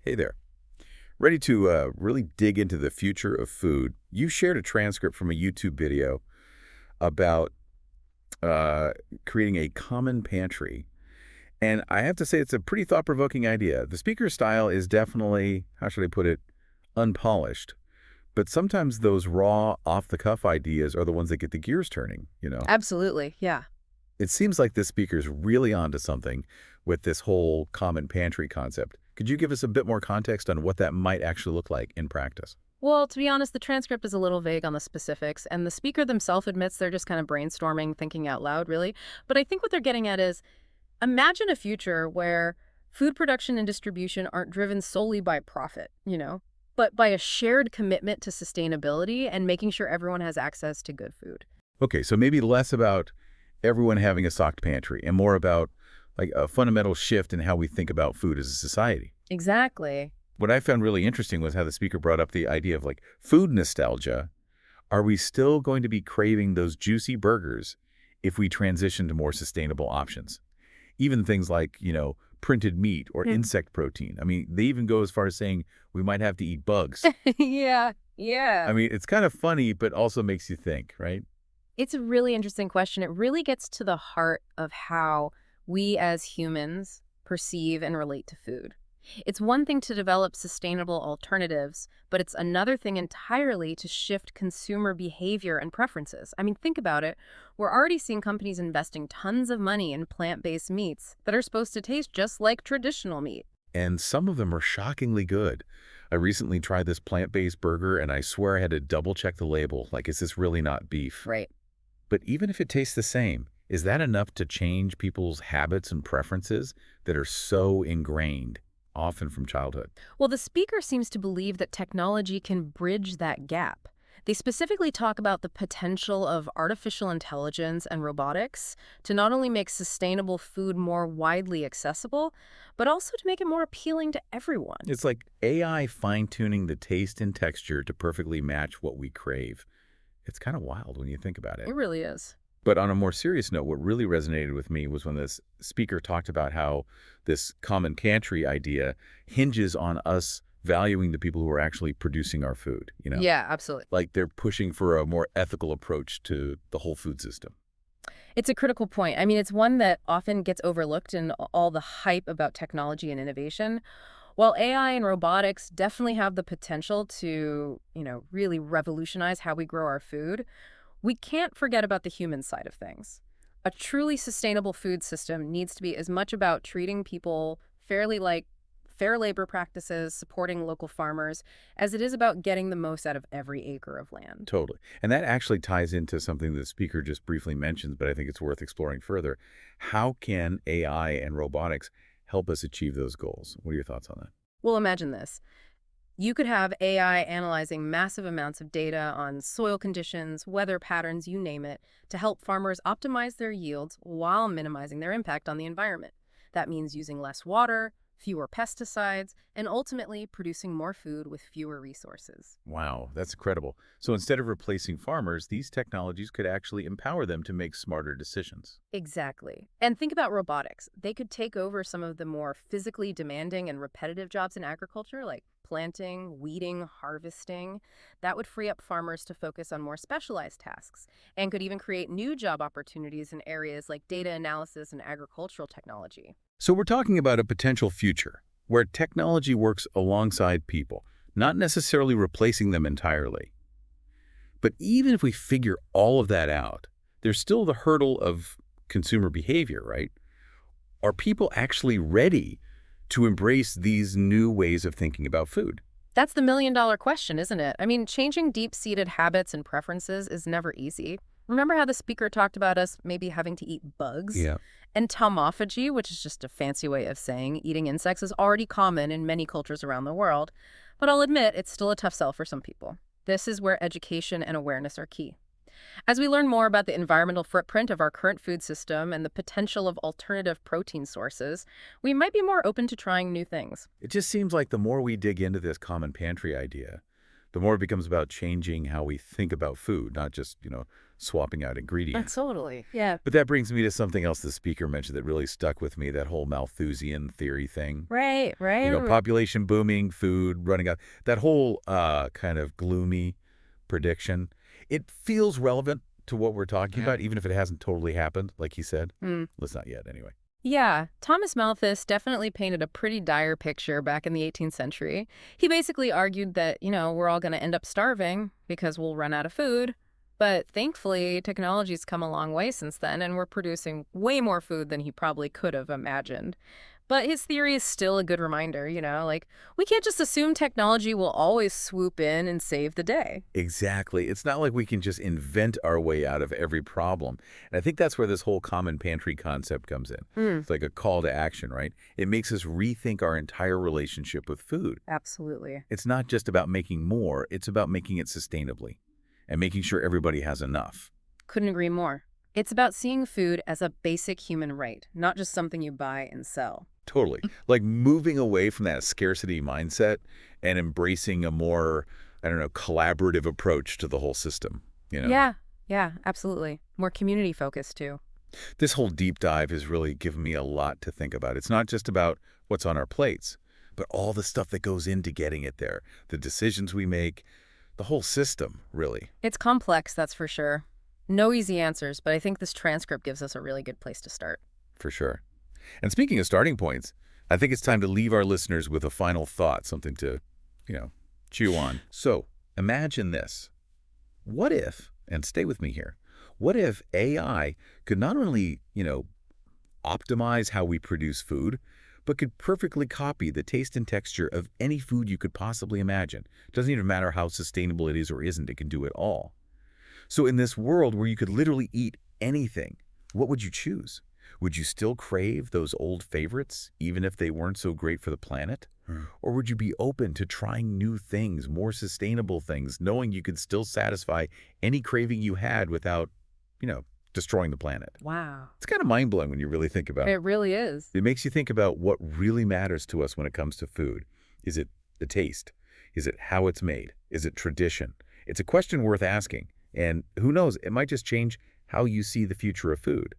Hey there. Ready to really dig into the future of food? You shared a transcript from a YouTube video about uh, creating a common pantry. And I have to say, it's a pretty thought-provoking idea. The speaker style is definitely, how should I put it, unpolished. But sometimes those raw, off-the-cuff ideas are the ones that get the gears turning. Absolutely, yeah. It seems like this speaker's really onto something with this whole common pantry concept. Could you give us a bit more context on what that might actually look like in practice? Well, to be honest, the transcript is a little vague on the specifics, and the speaker themselves admits they're just kind of brainstorming, thinking out loud, really. But I think what they're getting at is imagine a future where food production and distribution aren't driven solely by profit, but by a shared commitment to sustainability and making sure everyone has access to good food. Okay, so maybe less about everyone having a stocked pantry and more about like a fundamental shift in how we think about food as a society. Exactly. What I found really interesting was how the speaker brought up the idea of like food nostalgia. Are we still going to be craving those juicy burgers if we transition to more sustainable options? Even things like printed meat or Hmm. insect protein. I mean, they even go as far as saying we might have to eat bugs. Yeah, yeah. I mean, it's kind of funny, but also makes you think, right? It's a really interesting question. It really gets to the heart of how we as humans perceive and relate to food. It's one thing to develop sustainable alternatives, but it's another thing entirely to shift consumer behavior and preferences. I mean, think about it. We're already seeing companies investing tons of money in plant-based meats that are supposed to taste just like traditional meat. And some of them are shockingly good. I recently tried this plant-based burger, and I swear I had to double-check the label, like, is this really not beef? Right. But even if it tastes the same, is that enough to change people's habits and preferences that are so ingrained, often from childhood? Well, the speaker seems to believe that technology can bridge that gap. They specifically talk about the potential of artificial intelligence and robotics to not only make sustainable food more widely accessible, but also to make it more appealing to everyone. It's like AI fine-tuning the taste and texture to perfectly match what we crave. It's kind of wild when you think about it. It really is. But on a more serious note, what really resonated with me was when this speaker talked about how this common pantry idea hinges on us valuing the people who are actually producing our food. Yeah, absolutely. Like they're pushing for a more ethical approach to the whole food system. It's a critical point. I mean, it's one that often gets overlooked in all the hype about technology and innovation. While AI and robotics definitely have the potential to really revolutionize how we grow our food, we can't forget about the human side of things. A truly sustainable food system needs to be as much about treating people fairly, like fair labor practices, supporting local farmers, as it is about getting the most out of every acre of land. Totally. And that actually ties into something the speaker just briefly mentions, but I think it's worth exploring further. How can AI and robotics help us achieve those goals? What are your thoughts on that? Well, imagine this. You could have AI analyzing massive amounts of data on soil conditions, weather patterns, you name it, to help farmers optimize their yields while minimizing their impact on the environment. That means using less water, fewer pesticides, and ultimately producing more food with fewer resources. Wow, that's incredible. So instead of replacing farmers, these technologies could actually empower them to make smarter decisions. Exactly. And think about robotics. They could take over some of the more physically demanding and repetitive jobs in agriculture, like planting, weeding, harvesting. That would free up farmers to focus on more specialized tasks and could even create new job opportunities in areas like data analysis and agricultural technology. So we're talking about a potential future where technology works alongside people, not necessarily replacing them entirely. But even if we figure all of that out, there's still the hurdle of consumer behavior, right? Are people actually ready to embrace these new ways of thinking about food? That's the million-dollar question, isn't it? I mean, changing deep-seated habits and preferences is never easy. Remember how the speaker talked about us maybe having to eat bugs? Yeah. And tomophagy, which is just a fancy way of saying eating insects, is already common in many cultures around the world. But I'll admit, it's still a tough sell for some people. This is where education and awareness are key. As we learn more about the environmental footprint of our current food system and the potential of alternative protein sources, we might be more open to trying new things. It just seems like the more we dig into this common pantry idea, the more it becomes about changing how we think about food, not just, swapping out ingredients. Totally. Yeah. But that brings me to something else the speaker mentioned that really stuck with me, that whole Malthusian theory thing. Right, right. Population booming, food running out, that whole kind of gloomy prediction. It feels relevant to what we're talking about, even if it hasn't totally happened, like he said. Let's not yet, anyway. Yeah, Thomas Malthus definitely painted a pretty dire picture back in the 18th century. He basically argued that, we're all going to end up starving because we'll run out of food. But thankfully, technology's come a long way since then, and we're producing way more food than he probably could have imagined. But his theory is still a good reminder, like, we can't just assume technology will always swoop in and save the day. Exactly. It's not like we can just invent our way out of every problem. And I think that's where this whole common pantry concept comes in. It's like a call to action, right? It makes us rethink our entire relationship with food. Absolutely. It's not just about making more, it's about making it sustainably and making sure everybody has enough. Couldn't agree more. It's about seeing food as a basic human right, not just something you buy and sell. Totally. Like moving away from that scarcity mindset and embracing a more, collaborative approach to the whole system, Yeah, absolutely. More community focused, too. This whole deep dive has really given me a lot to think about. It's not just about what's on our plates, but all the stuff that goes into getting it there, the decisions we make, the whole system, really. It's complex, that's for sure. No easy answers, but I think this transcript gives us a really good place to start. For sure. And speaking of starting points, I think it's time to leave our listeners with a final thought, something to, chew on. So imagine this. What if, and stay with me here, what if AI could not only, optimize how we produce food, but could perfectly copy the taste and texture of any food you could possibly imagine? It doesn't even matter how sustainable it is or isn't, it can do it all. So in this world where you could literally eat anything, what would you choose? Would you still crave those old favorites, even if they weren't so great for the planet? Or would you be open to trying new things, more sustainable things, knowing you could still satisfy any craving you had without, destroying the planet? Wow. It's kind of mind-blowing when you really think about it. It really is. It makes you think about what really matters to us when it comes to food. Is it the taste? Is it how it's made? Is it tradition? It's a question worth asking. And who knows, it might just change how you see the future of food.